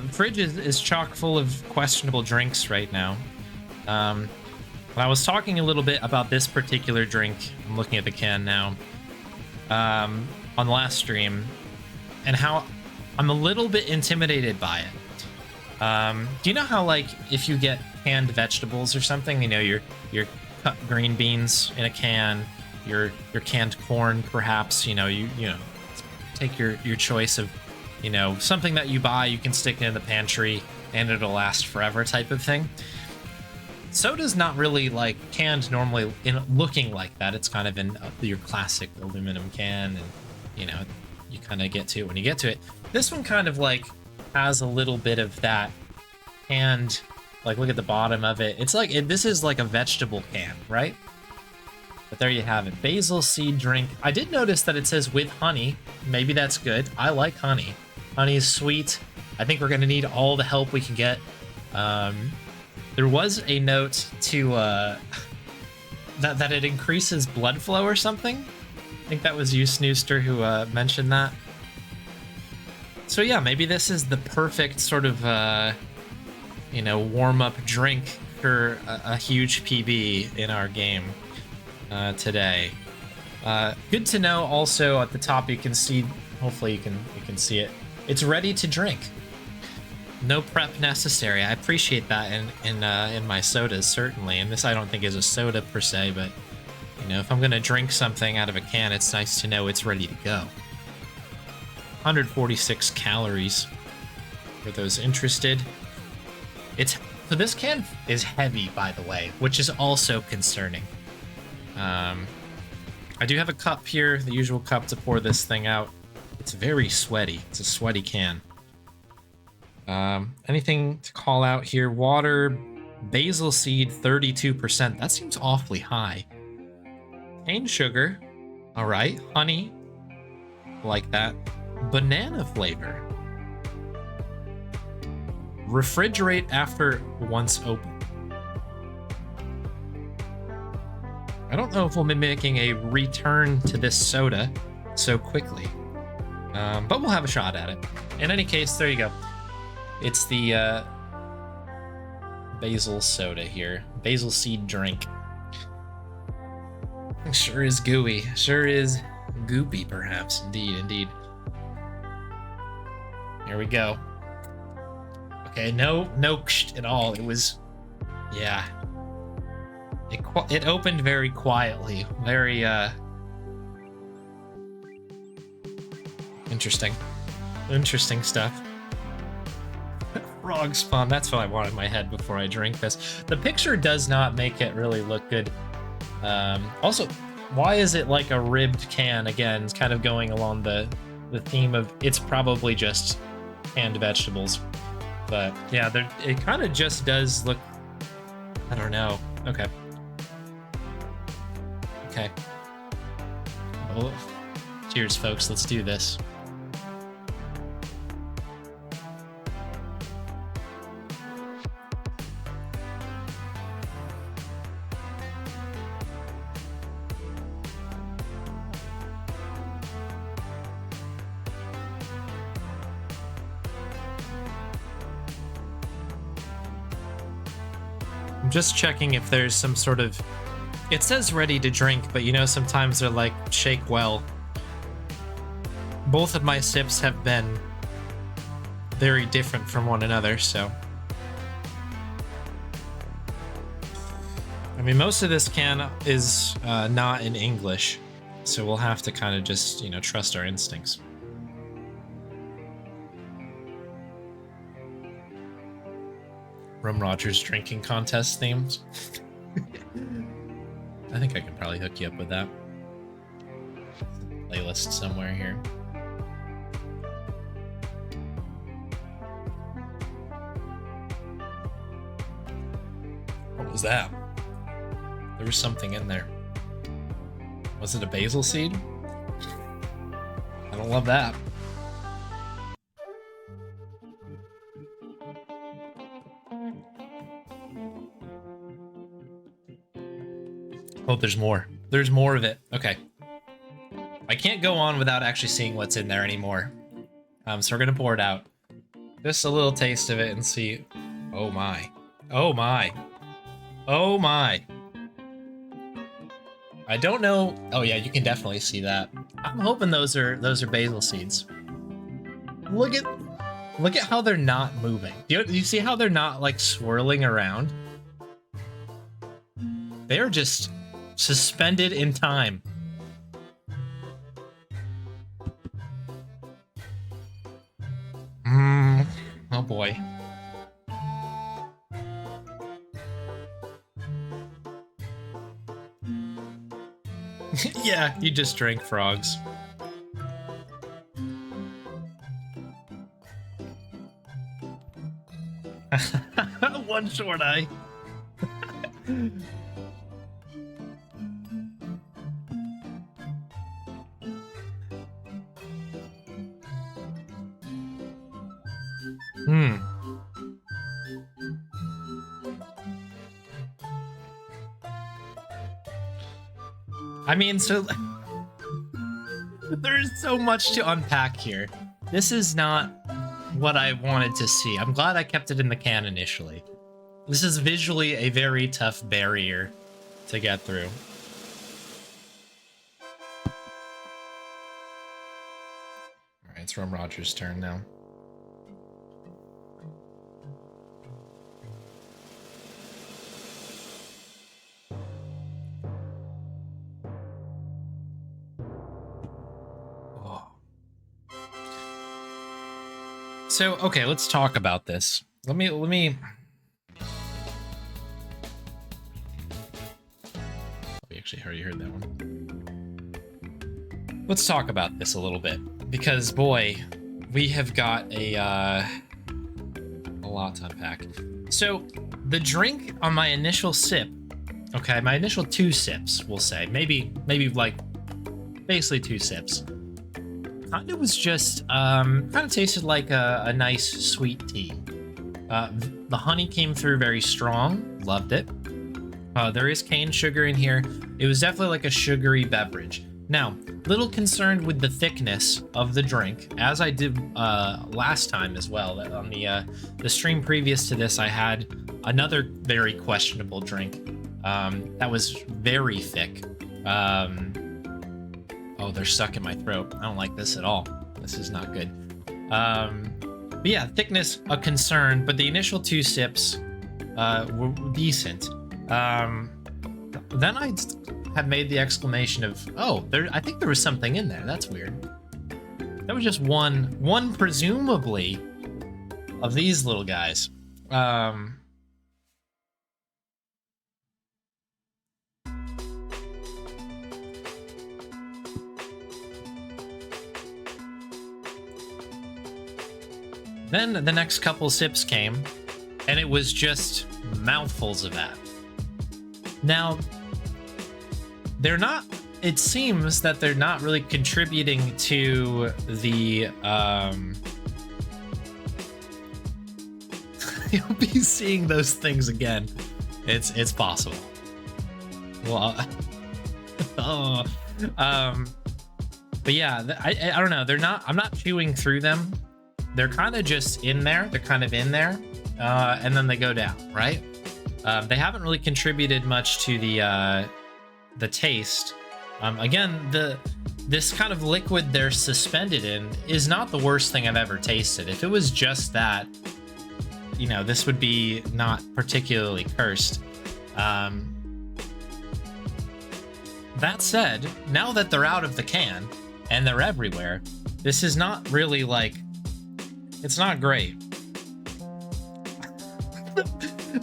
the fridge is chock full of questionable drinks right now. When I was talking a little bit about this particular drink, I'm looking at the can now, on the last stream, and how I'm a little bit intimidated by it. Do you know how, like, if you get canned vegetables or something, you know, your cut green beans in a can, your canned corn, perhaps, you know, you know, take your choice of, you know, something that you buy, you can stick it in the pantry and it'll last forever type of thing. Soda's not really like canned normally in looking like that. It's kind of in your classic aluminum can, and you know, you kind of get to it when you get to it. This one kind of like has a little bit of that, and like look at the bottom of it. It's like this is like a vegetable can, right? But there you have it. Basil seed drink. I did notice that it says with honey. Maybe that's good. I like honey. Honey is sweet. I think we're gonna need all the help we can get. There was a note to that it increases blood flow or something. I think that was you, Snooster, who mentioned that. So yeah, maybe this is the perfect sort of you know, warm-up drink for a huge PB in our game today. Good to know. Also at the top you can see, hopefully you can see it. It's ready to drink. No prep necessary. I appreciate that in my sodas, certainly. And this I don't think is a soda per se, but you know, if I'm gonna drink something out of a can, it's nice to know it's ready to go. 146 calories for those interested. So this can is heavy, by the way, which is also concerning. I do have a cup here, the usual cup to pour this thing out. It's very sweaty. It's a sweaty can. Anything to call out here? Water, basil seed, 32%. That seems awfully high. Cane sugar, all right. Honey, like that. Banana flavor. Refrigerate after once open. I don't know if we'll be making a return to this soda so quickly, but we'll have a shot at it. In any case, there you go. It's the basil soda here. Basil seed drink. Sure is gooey. Sure is goopy, perhaps. Indeed, indeed. Here we go. Okay, no at all. It was, yeah. It opened very quietly. Very, interesting. Interesting stuff. Frog spawn, that's what I want in my head before I drink this. The picture does not make it really look good. Also, why is it like a ribbed can? Again, it's kind of going along the theme of it's probably just canned vegetables. But yeah, it kind of just does look, I don't know. Okay. Okay. Well, cheers, folks. Let's do this. I'm just checking if there's some sort of... It says ready to drink, but you know, sometimes they're like, shake well. Both of my sips have been very different from one another, so... I mean, most of this can is not in English, so we'll have to kind of just, you know, trust our instincts. Rum Rogers drinking contest themes. I think I can probably hook you up with that. Playlist somewhere here. What was that? There was something in there. Was it a basil seed? I don't love that. Oh, there's more. There's more of it. Okay. I can't go on without actually seeing what's in there anymore. So we're gonna pour it out. Just a little taste of it and see. Oh my. Oh my. Oh my. I don't know. Oh yeah, you can definitely see that. I'm hoping those are basil seeds. Look at how they're not moving. Do you see how they're not like swirling around? They're just suspended in time. Oh boy. Yeah, you just drank frogs. One short eye. I mean, so there's so much to unpack here. This is not what I wanted to see. I'm glad I kept it in the can initially. This is visually a very tough barrier to get through. All right, it's Rum Roger's turn now. So, okay, let's talk about this. Let me... Oh, we actually already heard that one. Let's talk about this a little bit, because boy, we have got a lot to unpack. So, the drink on my initial sip, okay, my initial 2 sips, we'll say, maybe like, basically 2 sips. Kind of was just, kind of tasted like a nice sweet tea. The honey came through very strong, loved it. There is cane sugar in here. It was definitely like a sugary beverage. Now, little concerned with the thickness of the drink, as I did last time as well. On the stream previous to this, I had another very questionable drink that was very thick. Oh, they're stuck in my throat. I don't like this at all. This is not good. But yeah, thickness, a concern, but the initial 2 sips were decent. Then I had made the exclamation of, oh, I think there was something in there. That's weird. That was just one presumably of these little guys. Then the next couple sips came, and it was just mouthfuls of that. Now, it seems that they're not really contributing to the, you'll be seeing those things again. It's possible. Well, but yeah, I don't know. I'm not chewing through them. They're kind of just in there. They're kind of in there, and then they go down, right? They haven't really contributed much to the taste. Again, this kind of liquid they're suspended in is not the worst thing I've ever tasted. If it was just that, you know, this would be not particularly cursed. That said, now that they're out of the can and they're everywhere, this is not really like... It's not great.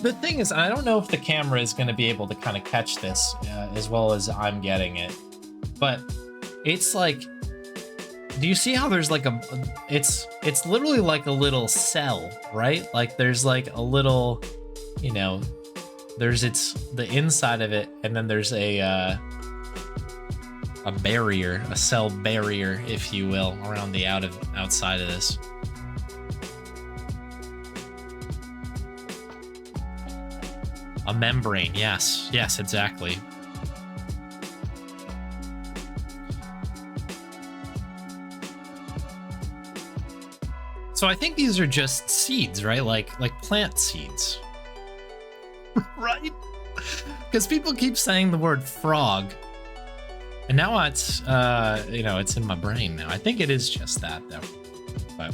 The thing is, I don't know if the camera is going to be able to kind of catch this as well as I'm getting it, but it's like, do you see how there's like it's literally like a little cell, right? Like there's like a little, you know, there's the inside of it, and then there's a barrier, a cell barrier, if you will, around the outside of this. A membrane, yes, exactly. So I think these are just seeds, right? Like plant seeds. Right? Because people keep saying the word frog. And now it's, it's in my brain now. I think it is just that, though. But...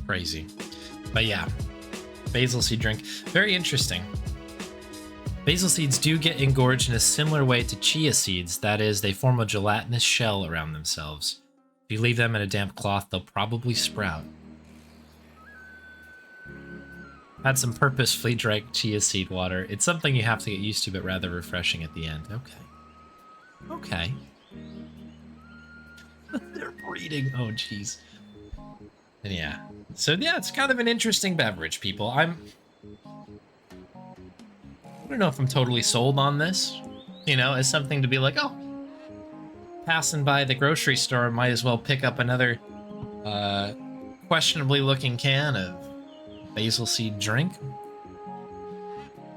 crazy. But yeah, basil seed drink. Very interesting. Basil seeds do get engorged in a similar way to chia seeds. That is, they form a gelatinous shell around themselves. If you leave them in a damp cloth, they'll probably sprout. Had some purposefully drank chia seed water. It's something you have to get used to, but rather refreshing at the end. Okay. Okay. They're breeding. Oh, jeez. And yeah. So yeah, it's kind of an interesting beverage, people. I don't know if I'm totally sold on this, as something to be like, oh, passing by the grocery store, might as well pick up another questionably looking can of basil seed drink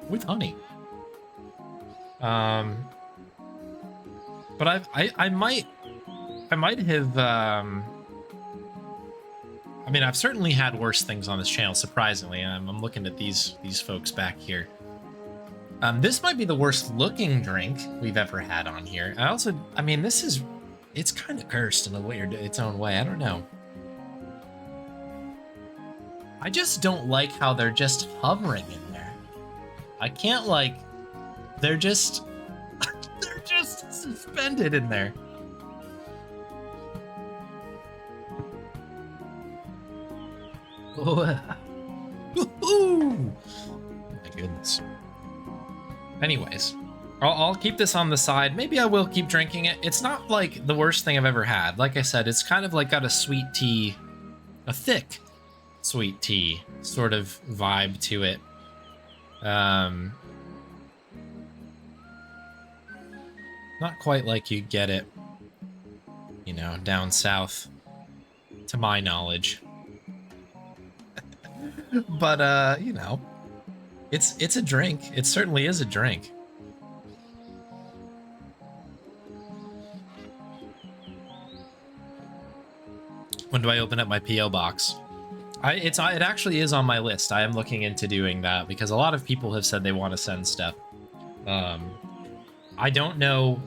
with honey. But I might have, I've certainly had worse things on this channel, surprisingly. I'm looking at these folks back here. This might be the worst looking drink we've ever had on here. It's kind of cursed in its own way. I don't know. I just don't like how they're just hovering in there. I can't they're just suspended in there. Oh, my goodness. Anyways, I'll keep this on the side. Maybe I will keep drinking it. It's not like the worst thing I've ever had. Like I said, it's kind of like got a sweet tea, a thick sweet tea sort of vibe to it. Not quite like you get it, down south, to my knowledge. But, it's a drink. It certainly is a drink. When do I open up my P.O. box? It actually is on my list. I am looking into doing that because a lot of people have said they want to send stuff. I don't know.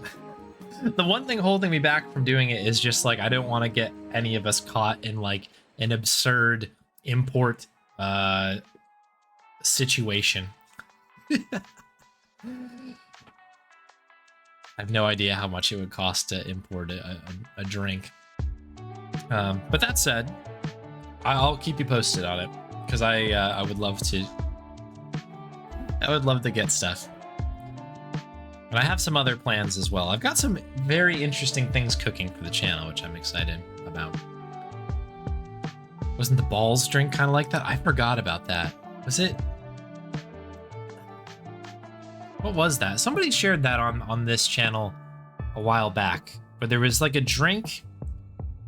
The one thing holding me back from doing it is just I don't want to get any of us caught in an absurd import situation. I have no idea how much it would cost to import a drink. But that said, I'll keep you posted on it because I would love to. I would love to get stuff. And I have some other plans as well. I've got some very interesting things cooking for the channel, which I'm excited about. Wasn't the balls drink kind of like that? I forgot about that. Was it? What was that? Somebody shared that on this channel a while back, where there was a drink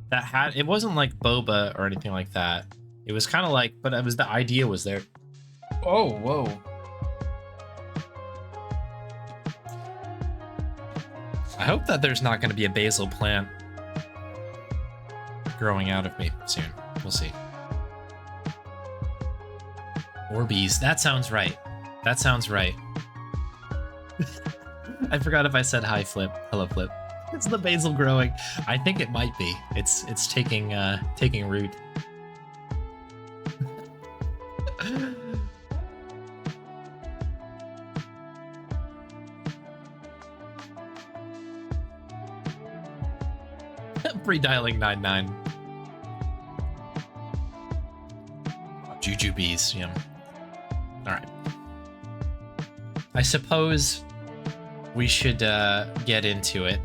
that had, it wasn't like boba or anything like that. It was kind of but it was, the idea was there. Oh, whoa. I hope that there's not going to be a basil plant growing out of me soon. We'll see. Orbeez. That sounds right. That sounds right. I forgot if I said hi, Flip. Hello, Flip. It's the basil growing. I think it might be. It's taking root. Pre-dialing 99. Jujubes, yeah. Alright. I suppose we should get into it.